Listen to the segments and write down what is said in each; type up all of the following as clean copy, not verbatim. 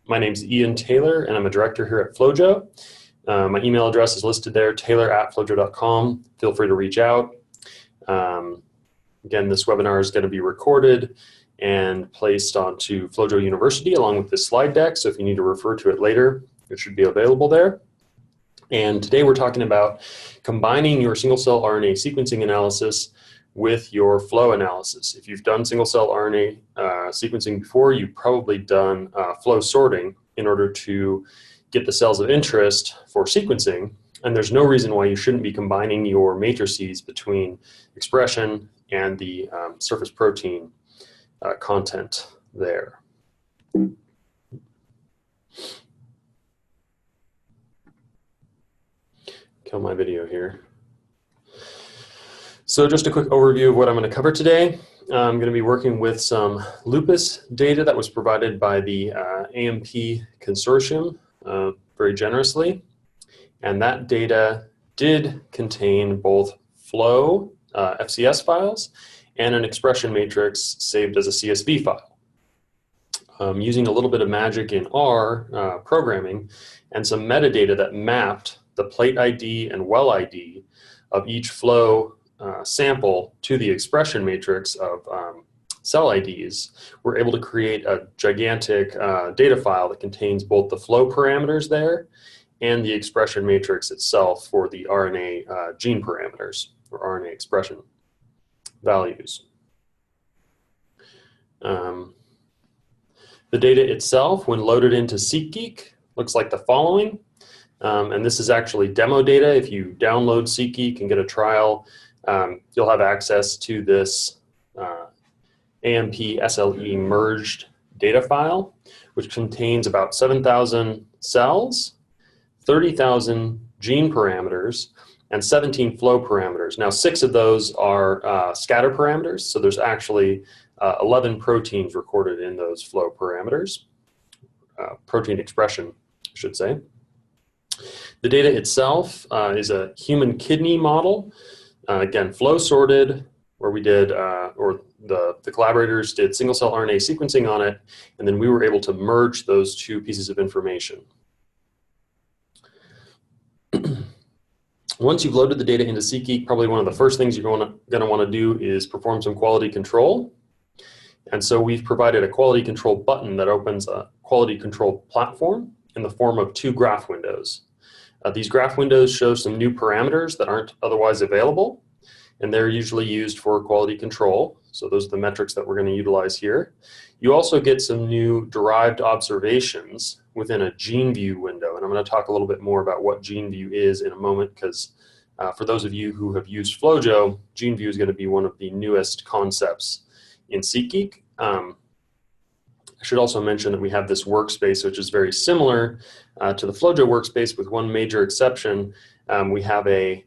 My name is Ian Taylor, and I'm a director here at FlowJo. My email address is listed there, taylor@flowjo.com. Feel free to reach out. Again, this webinar is going to be recorded and placed onto FlowJo University along with this slide deck, so if you need to refer to it later, it should be available there. And today we're talking about combining your single-cell RNA sequencing analysis with your flow analysis. If you've done single-cell RNA sequencing before, you've probably done flow sorting in order to get the cells of interest for sequencing, and there's no reason why you shouldn't be combining your matrices between expression and the surface protein content there. Kill my video here. So just a quick overview of what I'm going to cover today. I'm going to be working with some lupus data that was provided by the AMP consortium very generously. And that data did contain both flow FCS files and an expression matrix saved as a CSV file. Using a little bit of magic in R programming and some metadata that mapped the plate ID and well ID of each flow sample to the expression matrix of cell IDs, we're able to create a gigantic data file that contains both the flow parameters there and the expression matrix itself for the RNA gene parameters or RNA expression values. The data itself, when loaded into SeqGeek, looks like the following. And this is actually demo data. If you download SeqGeek and get a trial, you'll have access to this AMP SLE merged data file, which contains about 7,000 cells, 30,000 gene parameters, and 17 flow parameters. Now, 6 of those are scatter parameters, so there's actually 11 proteins recorded in those flow parameters, protein expression, I should say. The data itself is a human kidney model. Again, flow sorted, where we did, or the collaborators did single-cell RNA sequencing on it, and then we were able to merge those two pieces of information. Once you've loaded the data into SeqGeek, probably one of the first things you're going to want to do is perform some quality control. And so we've provided a quality control button that opens a quality control platform in the form of 2 graph windows. These graph windows show some new parameters that aren't otherwise available, and they're usually used for quality control. So those are the metrics that we're going to utilize here. You also get some new derived observations within a gene view window, and I'm going to talk a little bit more about what gene view is in a moment, because for those of you who have used FlowJo, gene view is going to be one of the newest concepts in SeqGeek. I should also mention that we have this workspace, which is very similar to the FlowJo workspace, with one major exception. We have a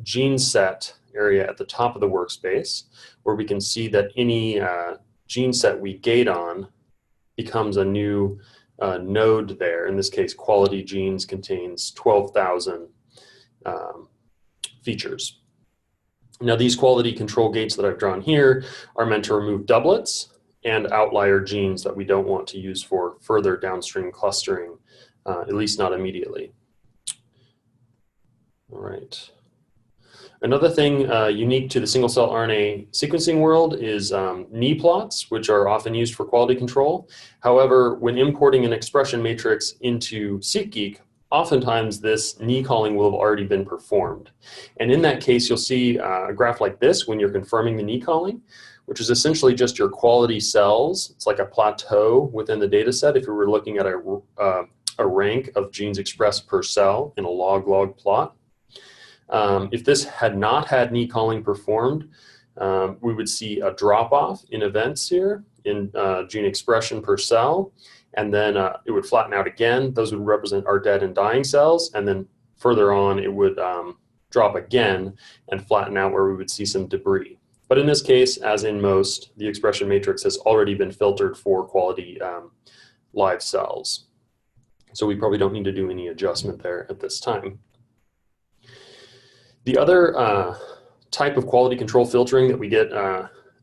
gene set area at the top of the workspace, where we can see that any gene set we gate on becomes a new node there. In this case, quality genes contains 12,000 features. Now, these quality control gates that I've drawn here are meant to remove doublets and outlier genes that we don't want to use for further downstream clustering, at least not immediately. All right. Another thing unique to the single-cell RNA sequencing world is knee plots, which are often used for quality control. However, when importing an expression matrix into SeqGeek, oftentimes this knee calling will have already been performed. And in that case, you'll see a graph like this when you're confirming the knee calling, which is essentially just your quality cells. It's like a plateau within the data set if you were looking at a rank of genes expressed per cell in a log-log plot. If this had not had knee calling performed, we would see a drop-off in events here in gene expression per cell, and then it would flatten out again. Those would represent our dead and dying cells, and then further on it would drop again and flatten out where we would see some debris. But in this case, as in most, the expression matrix has already been filtered for quality live cells. So we probably don't need to do any adjustment there at this time. The other type of quality control filtering that we get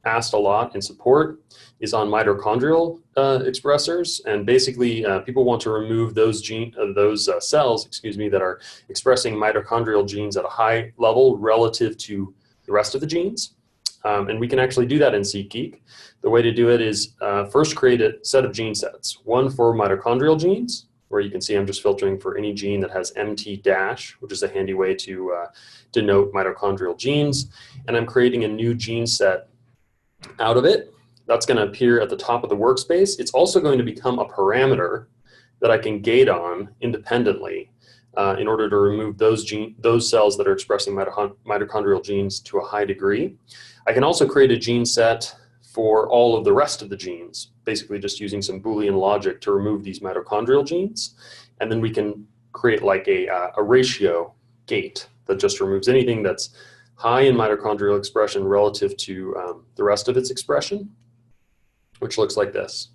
asked a lot in support is on mitochondrial expressors, and basically people want to remove those cells, excuse me, that are expressing mitochondrial genes at a high level relative to the rest of the genes. And we can actually do that in SeqGeek. The way to do it is first create a set of gene sets, one for mitochondrial genes, where you can see I'm just filtering for any gene that has MT dash, which is a handy way to denote mitochondrial genes. And I'm creating a new gene set out of it. That's going to appear at the top of the workspace. It's also going to become a parameter that I can gate on independently in order to remove those cells that are expressing mitochondrial genes to a high degree. I can also create a gene set for all of the rest of the genes, basically just using some Boolean logic to remove these mitochondrial genes. And then we can create like a ratio gate that just removes anything that's high in mitochondrial expression relative to the rest of its expression, which looks like this.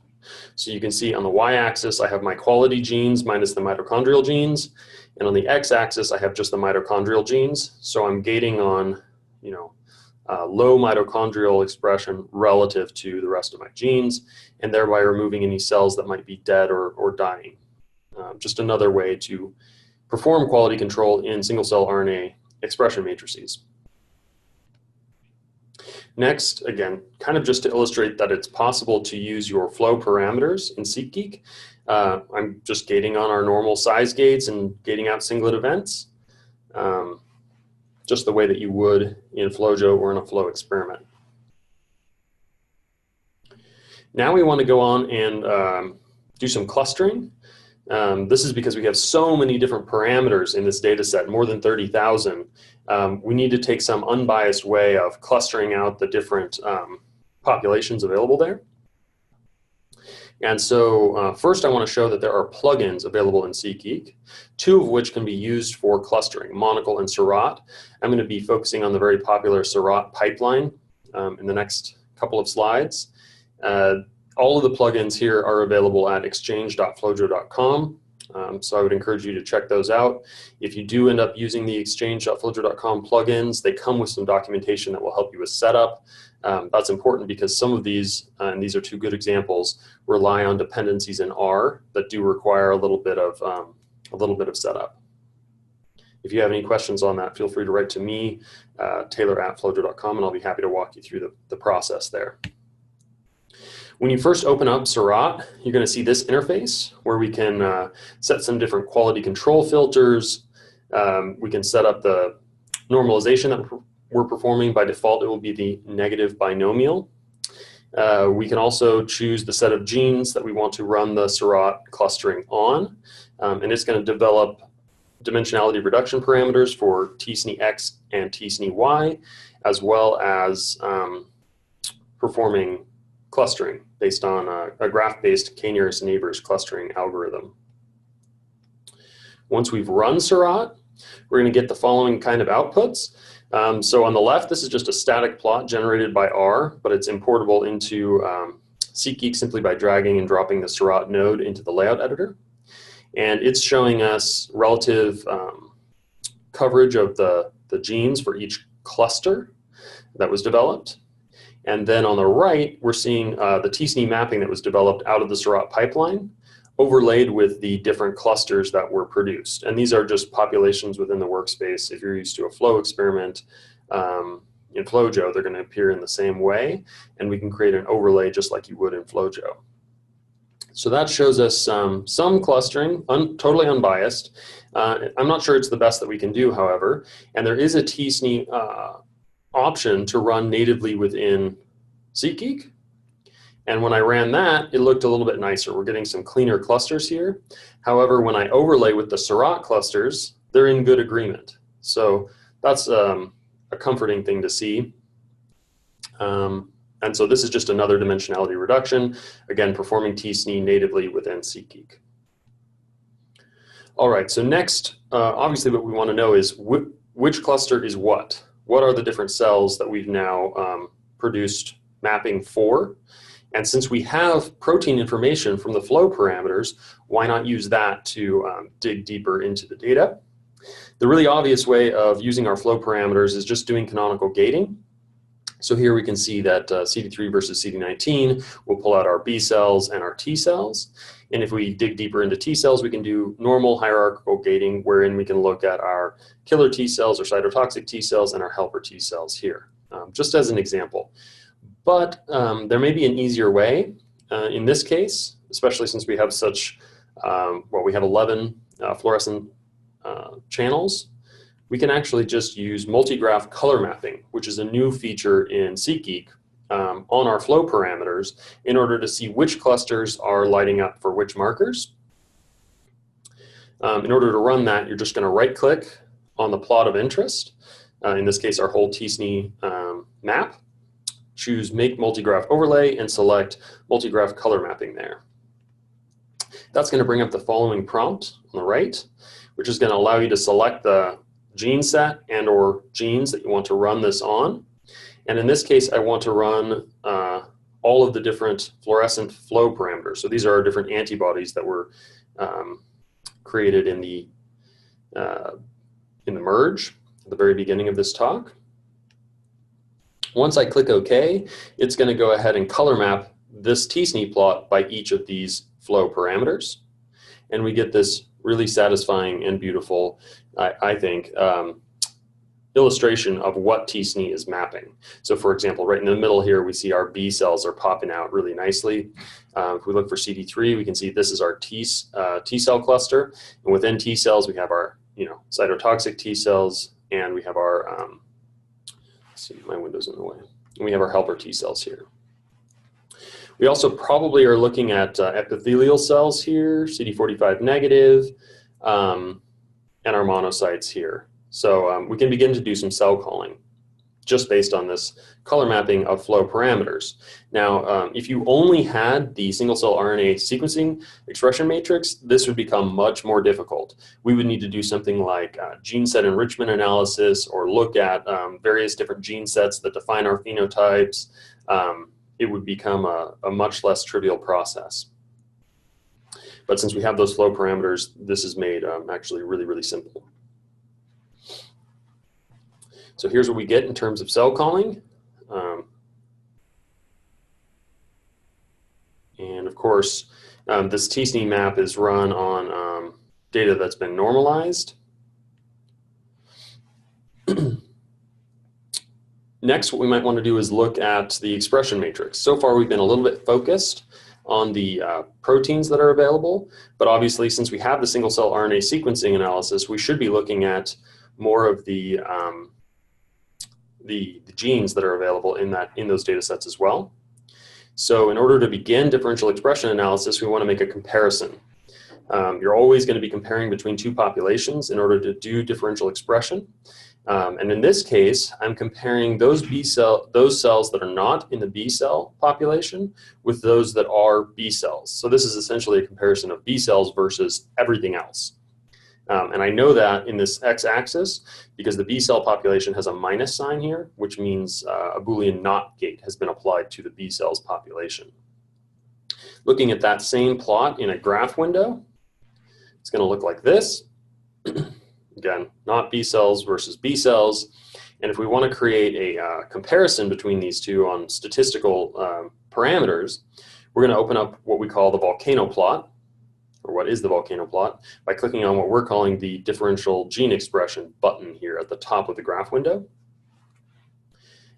So you can see on the y-axis, I have my quality genes minus the mitochondrial genes. And on the x-axis, I have just the mitochondrial genes. So I'm gating on, low mitochondrial expression relative to the rest of my genes, and thereby removing any cells that might be dead or dying. Just another way to perform quality control in single-cell RNA expression matrices. Next, again, kind of just to illustrate that it's possible to use your flow parameters in SeqGeek. I'm just gating on our normal size gates and gating out singlet events, just the way that you would in FlowJo or in a flow experiment. Now we want to go on and do some clustering. This is because we have so many different parameters in this data set, more than 30,000. We need to take some unbiased way of clustering out the different populations available there. And so first I want to show that there are plugins available in SeqGeek, two of which can be used for clustering, Monocle and Seurat. I'm going to be focusing on the very popular Seurat pipeline in the next couple of slides. All of the plugins here are available at exchange.flowjo.com. So I would encourage you to check those out. If you do end up using the exchange.flowjo.com plugins, they come with some documentation that will help you with setup. That's important because some of these, and these are two good examples, rely on dependencies in R that do require a little bit of setup. If you have any questions on that, feel free to write to me, Taylor@flowjo.com, and I'll be happy to walk you through the process there. When you first open up Seurat, you're going to see this interface where we can set some different quality control filters. We can set up the normalization that we're performing. By default, it will be the negative binomial. We can also choose the set of genes that we want to run the Seurat clustering on. And it's going to develop dimensionality reduction parameters for t-SNE-X and t-SNE-Y, as well as performing clustering based on a graph-based k-nearest neighbors clustering algorithm. Once we've run Seurat, we're going to get the following kind of outputs. So on the left, this is just a static plot generated by R, but it's importable into SeqGeek simply by dragging and dropping the Seurat node into the layout editor. And it's showing us relative coverage of the genes for each cluster that was developed. And then on the right, we're seeing the t-SNE mapping that was developed out of the Seurat pipeline, overlaid with the different clusters that were produced. And these are just populations within the workspace. If you're used to a flow experiment in FlowJo, they're going to appear in the same way, and we can create an overlay just like you would in FlowJo. So that shows us some clustering, totally unbiased. I'm not sure it's the best that we can do, however, and there is a t-SNE option to run natively within SeqGeek. And when I ran that, it looked a little bit nicer. We're getting some cleaner clusters here. However, when I overlay with the Seurat clusters, they're in good agreement. So that's a comforting thing to see. And so this is just another dimensionality reduction, again, performing t-SNE natively within SeqGeek. All right, so next, obviously what we want to know is which cluster is what? What are the different cells that we've now produced mapping for? And since we have protein information from the flow parameters, why not use that to dig deeper into the data? The really obvious way of using our flow parameters is just doing canonical gating. So here we can see that CD3 versus CD19 will pull out our B cells and our T cells. And if we dig deeper into T cells, we can do normal hierarchical gating, wherein we can look at our killer T cells or cytotoxic T cells and our helper T cells here, just as an example. But there may be an easier way in this case, especially since we have such, well, we have 11 fluorescent channels. We can actually just use multigraph color mapping, which is a new feature in SeqGeek on our flow parameters in order to see which clusters are lighting up for which markers. In order to run that, you're just going to right-click on the plot of interest, in this case our whole TSNE map, choose Make Multigraph Overlay, and select Multigraph Color Mapping there. That's going to bring up the following prompt on the right, which is going to allow you to select the gene set and or genes that you want to run this on. And in this case, I want to run all of the different fluorescent flow parameters. So these are our different antibodies that were created in the merge at the very beginning of this talk. Once I click OK, it's going to go ahead and color map this TSNE plot by each of these flow parameters. And we get this really satisfying and beautiful, I think, illustration of what TSNE is mapping. So for example, right in the middle here, we see our B cells are popping out really nicely. If we look for CD3, we can see this is our T cell cluster. And within T cells, we have our cytotoxic T cells, and we have our, let's see, my window's in the way. And we have our helper T cells here. We also probably are looking at epithelial cells here, CD45 negative, and our monocytes here. So we can begin to do some cell calling just based on this color mapping of flow parameters. Now, if you only had the single-cell RNA sequencing expression matrix, this would become much more difficult. We would need to do something like gene set enrichment analysis, or look at various different gene sets that define our phenotypes. It would become a much less trivial process. But since we have those flow parameters, this is made actually really, really simple. So here's what we get in terms of cell calling. And of course, this TSNE map is run on data that's been normalized. Next, what we might want to do is look at the expression matrix. So far, we've been a little bit focused on the proteins that are available, but obviously, since we have the single-cell RNA sequencing analysis, we should be looking at more of the genes that are available in those data sets as well. So in order to begin differential expression analysis, we want to make a comparison. You're always going to be comparing between two populations in order to do differential expression. And in this case, I'm comparing those cells that are not in the B cell population with those that are B cells. So this is essentially a comparison of B cells versus everything else. And I know that in this x-axis because the B cell population has a minus sign here, which means a Boolean NOT gate has been applied to the B cells population. Looking at that same plot in a graph window, it's going to look like this. Again, not B cells versus B cells. And if we want to create a comparison between these two on statistical parameters, we're going to open up what we call the volcano plot, or what is the volcano plot, by clicking on what we're calling the differential gene expression button here at the top of the graph window.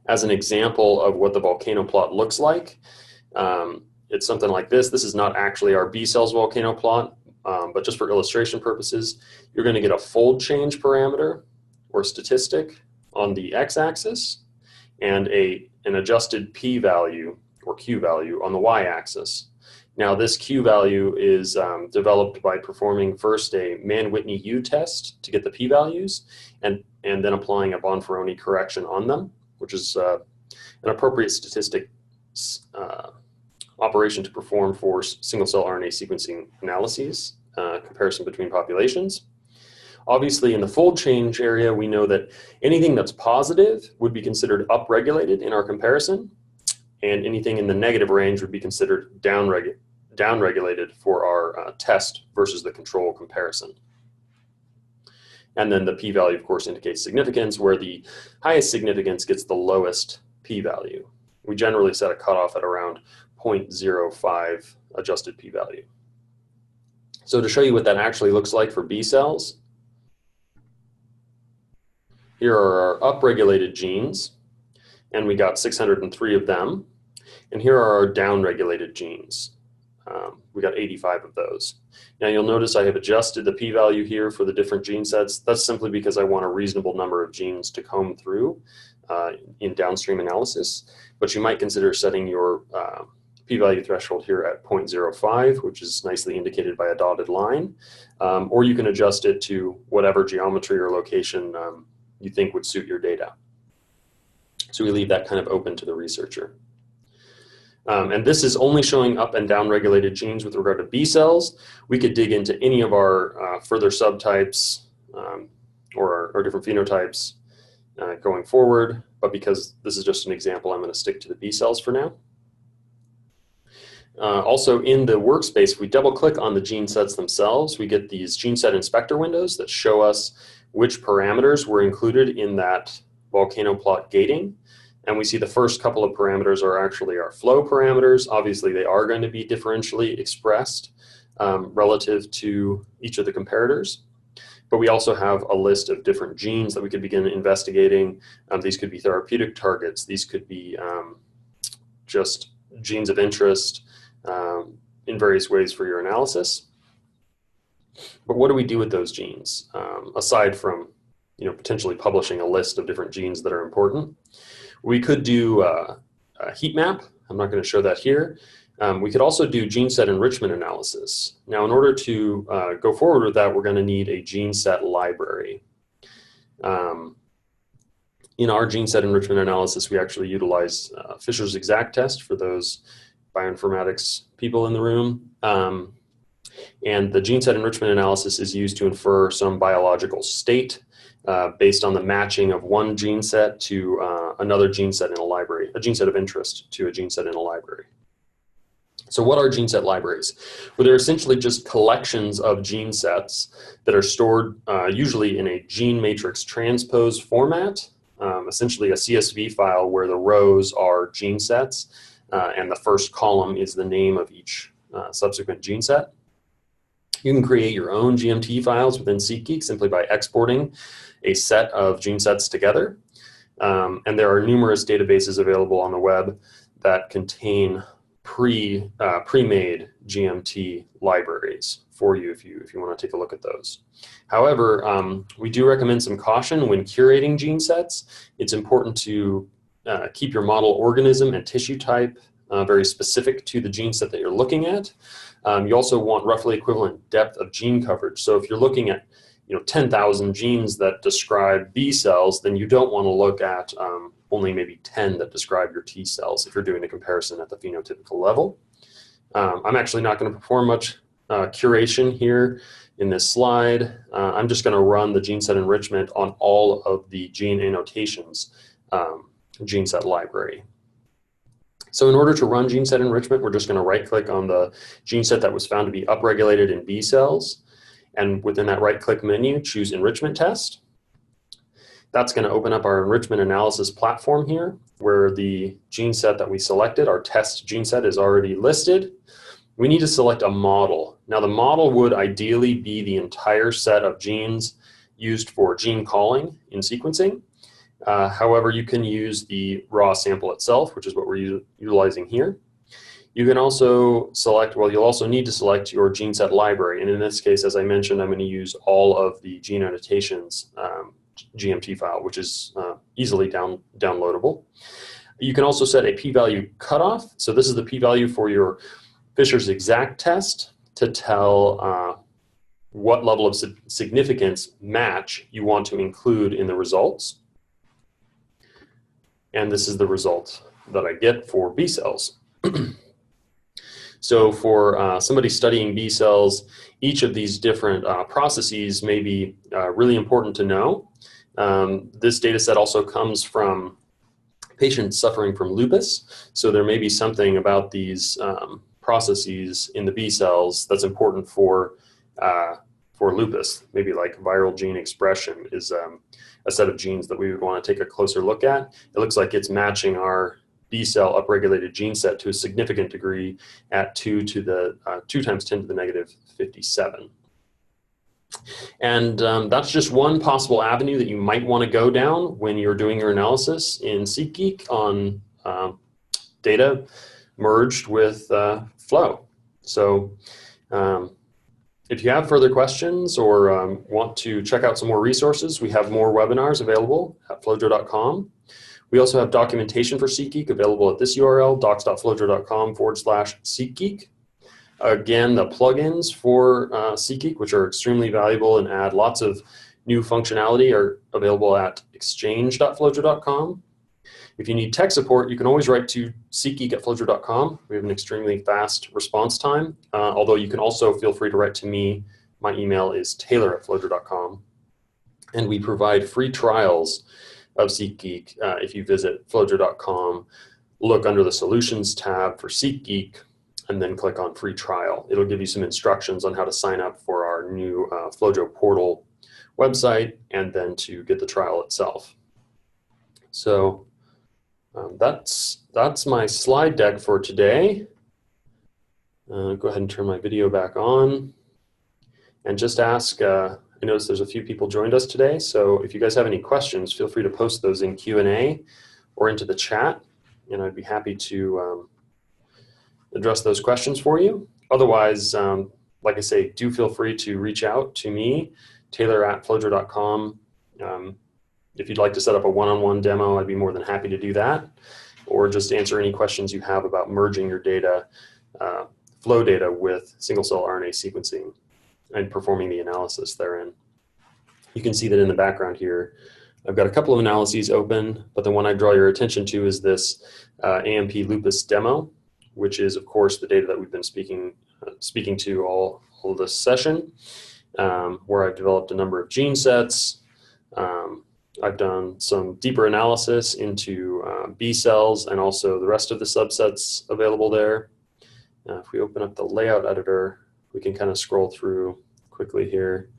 As an example of what the volcano plot looks like, it's something like this. This is not actually our B cells volcano plot, but just for illustration purposes, you're going to get a fold change parameter or statistic on the x-axis and an adjusted p-value or q-value on the y-axis. Now this q-value is developed by performing first a Mann-Whitney U test to get the p-values and then applying a Bonferroni correction on them, which is an appropriate statistic operation to perform for single-cell RNA sequencing analyses, comparison between populations. Obviously, in the fold change area, we know that anything that's positive would be considered upregulated in our comparison, and anything in the negative range would be considered downregulated for our test versus the control comparison. And then the p-value, of course, indicates significance, where the highest significance gets the lowest p-value. We generally set a cutoff at around 0.05 adjusted p-value. So to show you what that actually looks like for B cells, here are our upregulated genes, and we got 603 of them. And here are our downregulated genes. We got 85 of those. Now you'll notice I have adjusted the p-value here for the different gene sets. That's simply because I want a reasonable number of genes to comb through in downstream analysis. But you might consider setting your p-value threshold here at 0.05, which is nicely indicated by a dotted line. Or you can adjust it to whatever geometry or location you think would suit your data. So we leave that kind of open to the researcher. And this is only showing up and down regulated genes with regard to B cells. We could dig into any of our further subtypes or our different phenotypes going forward, but because this is just an example, I'm going to stick to the B cells for now. Also in the workspace, if we double click on the gene sets themselves, we get these gene set inspector windows that show us which parameters were included in that volcano plot gating. And we see the first couple of parameters are actually our flow parameters. Obviously, they are going to be differentially expressed relative to each of the comparators. But we also have a list of different genes that we could begin investigating. These could be therapeutic targets. These could be just genes of interest in various ways for your analysis. But what do we do with those genes, aside from potentially publishing a list of different genes that are important? We could do a heat map. I'm not going to show that here. We could also do gene set enrichment analysis. Now, in order to go forward with that, we're going to need a gene set library. In our gene set enrichment analysis, we actually utilize Fisher's exact test for those bioinformatics people in the room. And the gene set enrichment analysis is used to infer some biological state based on the matching of one gene set to another gene set in a library, a gene set of interest to a gene set in a library. So what are gene set libraries? Well, they're essentially just collections of gene sets that are stored usually in a gene matrix transpose format, essentially a CSV file where the rows are gene sets and the first column is the name of each subsequent gene set. You can create your own GMT files within SeqGeek simply by exporting a set of gene sets together. And there are numerous databases available on the web that contain pre-made GMT libraries for you if you want to take a look at those. However, we do recommend some caution when curating gene sets. It's important to keep your model organism and tissue type very specific to the gene set that you're looking at. You also want roughly equivalent depth of gene coverage. So if you're looking at 10,000 genes that describe B cells, then you don't want to look at only maybe 10 that describe your T cells if you're doing a comparison at the phenotypical level. I'm actually not going to perform much curation here in this slide. I'm just going to run the gene set enrichment on all of the gene annotations gene set library. So in order to run gene set enrichment, we're just going to right-click on the gene set that was found to be upregulated in B cells. And within that right-click menu, choose Enrichment Test. That's going to open up our enrichment analysis platform here, where the gene set that we selected, our test gene set, is already listed. We need to select a model. Now, the model would ideally be the entire set of genes used for gene calling in sequencing. However, you can use the raw sample itself, which is what we're utilizing here. You can also select, well, you'll also need to select your gene set library. And in this case, as I mentioned, I'm going to use all of the gene annotations GMT file, which is easily downloadable. You can also set a p-value cutoff. So this is the p-value for your Fisher's exact test to tell what level of significance match you want to include in the results. And this is the result that I get for B cells. So for somebody studying B cells, each of these different processes may be really important to know. This data set also comes from patients suffering from lupus. So there may be something about these processes in the B cells that's important for for lupus, maybe like viral gene expression is a set of genes that we would want to take a closer look at. It looks like it's matching our B cell upregulated gene set to a significant degree at 2 times 10 to the negative 57. And that's just one possible avenue that you might want to go down when you're doing your analysis in SeqGeek on data merged with flow. So if you have further questions or want to check out some more resources, we have more webinars available at flowjo.com. We also have documentation for SeqGeek available at this URL, docs.flowjo.com/SeqGeek. Again, the plugins for SeqGeek, which are extremely valuable and add lots of new functionality, are available at exchange.flowjo.com. If you need tech support, you can always write to SeqGeek@flowjo.com. We have an extremely fast response time, although you can also feel free to write to me. My email is taylor@flowjo.com. And we provide free trials of SeqGeek if you visit flowjo.com, look under the Solutions tab for SeqGeek, and then click on Free Trial. It'll give you some instructions on how to sign up for our new Flowjo portal website and then to get the trial itself. So that's my slide deck for today. Go ahead and turn my video back on and just ask, I noticed there's a few people joined us today, so if you guys have any questions, feel free to post those in Q&A or into the chat, and I'd be happy to address those questions for you. Otherwise, like I say, do feel free to reach out to me, taylor@flowjo.com. If you'd like to set up a one-on-one demo, I'd be more than happy to do that, or just answer any questions you have about merging your data, flow data with single-cell RNA sequencing and performing the analysis therein. You can see that in the background here. I've got a couple of analyses open, but the one I draw your attention to is this AMP lupus demo, which is, of course, the data that we've been speaking to all of this session, where I've developed a number of gene sets. I've done some deeper analysis into B cells and also the rest of the subsets available there. If we open up the layout editor, we can kind of scroll through quickly here.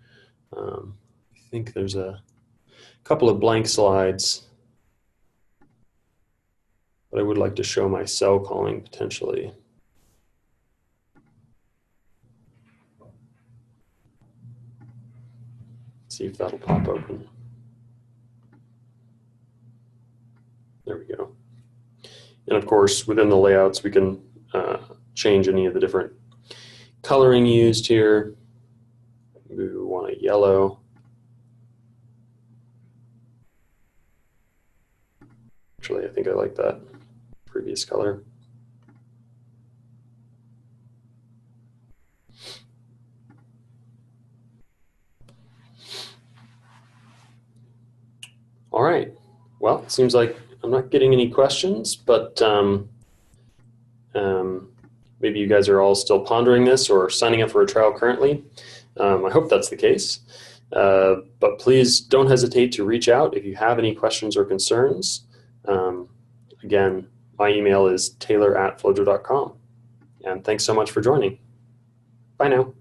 I think there's a couple of blank slides, but I would like to show my cell calling potentially. See if that'll pop open. There we go. And of course, within the layouts, we can change any of the different coloring used here. We want a yellow. Actually, I think I like that previous color. All right. Well, it seems like I'm not getting any questions, but maybe you guys are all still pondering this or signing up for a trial currently. I hope that's the case. But please don't hesitate to reach out if you have any questions or concerns. Again, my email is taylor@flowjo.com. And thanks so much for joining. Bye now.